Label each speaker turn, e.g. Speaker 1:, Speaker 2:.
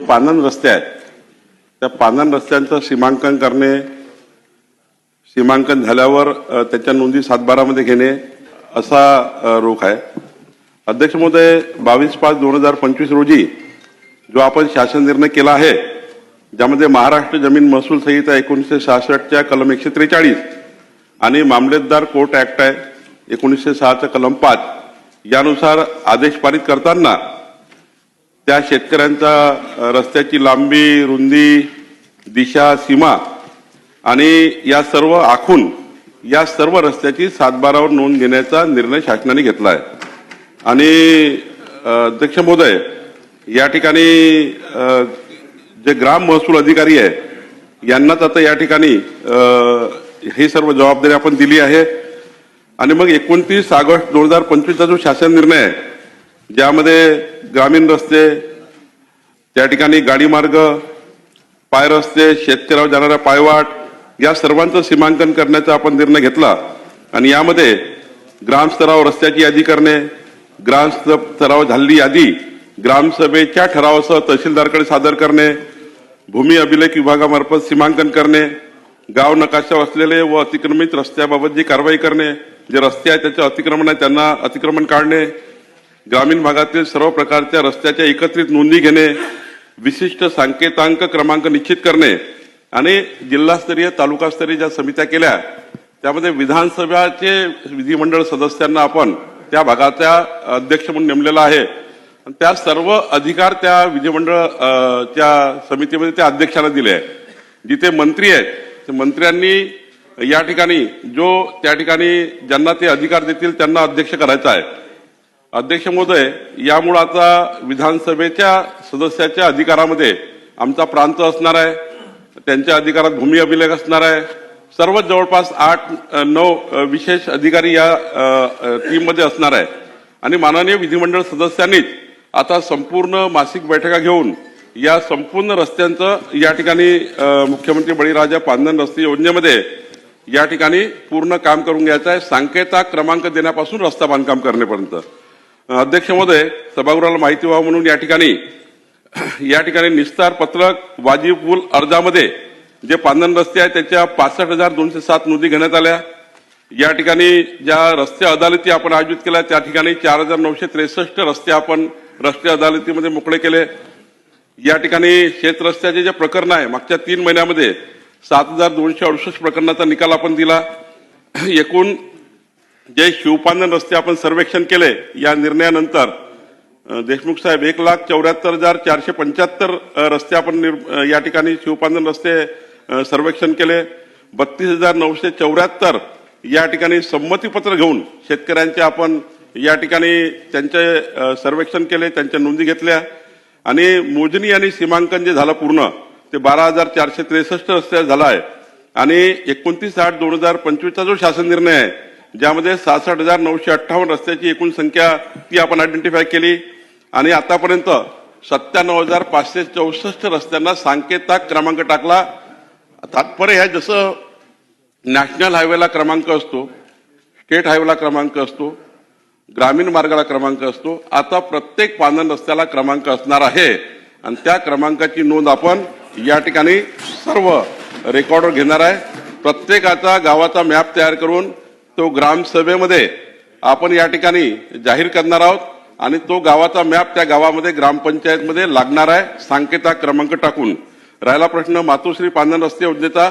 Speaker 1: पांधन रस्ते आहेत त्या पांधन रस्त्यांचं सीमांकन करणे, सीमांकन झाल्यावर त्याच्या नोंदी 7/12 घेणे असा रोख आहे। अध्यक्ष महोदय, 22/5/2025 रोजी जो आपण शासन निर्णय केला आहे ज्यामध्ये महाराष्ट्र जमीन महसूल संहिता 1966च्या कलम 143 आणि मामलेदार कोर्ट ऍक्ट आहे 1906चा कलम 5 यानुसार आदेश पारित करताना त्या शेतकऱ्यांचा रस्त्याची लांबी, रुंदी, दिशा, सीमा आणि या सर्व आखून या सर्व रस्त्याची 7/12 नोंद घेण्याचा निर्णय शासनाने घेतला आहे। आणि अध्यक्ष महोदय, या ठिकाणी जे ग्राम महसूल अधिकारी आहे यांनाच आता या ठिकाणी ही सर्व जबाबदारी आपण दिली आहे। आणि मग 29 ऑगस्ट 2025चा जो शासन निर्णय आहे ज्यामध्ये ग्रामीण रस्ते, त्या ठिकाणी गाडी मार्ग, पाय रस्ते, शेतकऱ्यावर जाणाऱ्या पायवाट या सर्वांचं सीमांकन करण्याचा आपण निर्णय घेतला। आणि यामध्ये ग्रामस्तरावर रस्त्याची यादी करणे, ग्रामस्तरावर झालेली यादी ग्रामसभेच्या ठरावासह तहसीलदारकडे सादर करणे, भूमी अभिलेख विभागामार्फत सीमांकन करणे, गाव नकाशावर असलेले व अतिक्रमित रस्त्याबाबत जी कारवाई करणे, जे रस्ते आहेत त्याचे अतिक्रमण आहे त्यांना अतिक्रमण काढणे, ग्रामीण भागातील सर्व प्रकारच्या रस्त्याच्या एकत्रित नोंदी घेणे, विशिष्ट सांकेतांक क्रमांक निश्चित करणे आणि जिल्हास्तरीय तालुकास्तरीय ज्या समित्या केल्या त्यामध्ये विधानसभेचे विधिमंडळ सदस्यांना आपण त्या भागाच्या अध्यक्ष म्हणून नेमलेला आहे। त्या सर्व अधिकार त्या विधिमंडळ त्या समितीमध्ये त्या अध्यक्षाला दिले आहे। जिथे मंत्री आहेत ते मंत्र्यांनी या ठिकाणी जो त्या ठिकाणी ज्यांना ते अधिकार देतील त्यांना अध्यक्ष करायचा आहे। अध्यक्ष महोदय, यामुळे आता विधानसभेच्या सदस्याच्या अधिकारामध्ये आमचा प्रांत असणार आहे, त्यांच्या अधिकारात भूमी अभिलेख असणार आहे, सर्व जवळपास 8-9 विशेष अधिकारी या टीममध्ये असणार आहे। आणि माननीय विधिमंडळ सदस्यांनीच आता संपूर्ण मासिक बैठका घेऊन या संपूर्ण रस्त्यांचं या ठिकाणी मुख्यमंत्री बळीराजा पांधन रस्ते योजनेमध्ये या ठिकाणी पूर्ण काम करून घ्यायचं आहे, सांकेतांक क्रमांक देण्यापासून रस्ता बांधकाम करण्यापर्यंत। अध्यक्ष महोदय, सभागृहाला माहिती व्हावं म्हणून या ठिकाणी निस्तार पत्रक वाजीब पूल अर्जामध्ये जे पांधन रस्ते आहेत त्याच्या 65,207 नोंदी घेण्यात आल्या। या ठिकाणी ज्या रस्ते अदालती आपण आयोजित केल्या त्या ठिकाणी 4,963 रस्ते आपण रस्ते अदालतीमध्ये मोकळे केले। या ठिकाणी शेत रस्त्याचे जे प्रकरण आहे मागच्या 3 महिन्यामध्ये 7,268 प्रकरणाचा निकाल आपण दिला। एकूण जे शिवपांधन रस्ते आपण सर्वेक्षण केले या निर्णयानंतर देशमुख साहेब 1,74,475 रस्ते आपण या ठिकाणी शिवपांधन रस्ते सर्वेक्षण केले। 32,974 या ठिकाणी संमतीपत्र घेऊन शेतकऱ्यांचे आपण या ठिकाणी त्यांचे सर्वेक्षण केले, त्यांच्या नोंदी घेतल्या। आणि मोजणी आणि सीमांकन जे झालं पूर्ण ते 12,463 रस्ते झाला आहे। आणि 29/8/2025चा जो शासन निर्णय आहे ज्यामध्ये 66,958 रस्त्याची एकूण संख्या ती आपण आयडेंटिफाय केली। आणि आतापर्यंत 97,564 रस्त्यांना सांकेतांक क्रमांक टाकला। तात्पर्य आहे जसं नॅशनल हायवेला क्रमांक असतो, स्टेट हायवेला क्रमांक असतो, ग्रामीण मार्गाला क्रमांक असतो, आता प्रत्येक पांधन रस्त्याला क्रमांक असणार आहे। आणि त्या क्रमांकाची नोंद आपण या ठिकाणी सर्व रेकॉर्डवर घेणार आहे। प्रत्येकाचा गावाचा मॅप तयार करून तो ग्रामसभेमध्ये आपण या ठिकाणी जाहीर करणार आहोत आणि तो गावाचा मॅप त्या गावामध्ये ग्रामपंचायतमध्ये लागणार आहे सांकेतांक क्रमांक टाकून। राहिला प्रश्न मातोश्री पांधन रस्ते योजनेचा,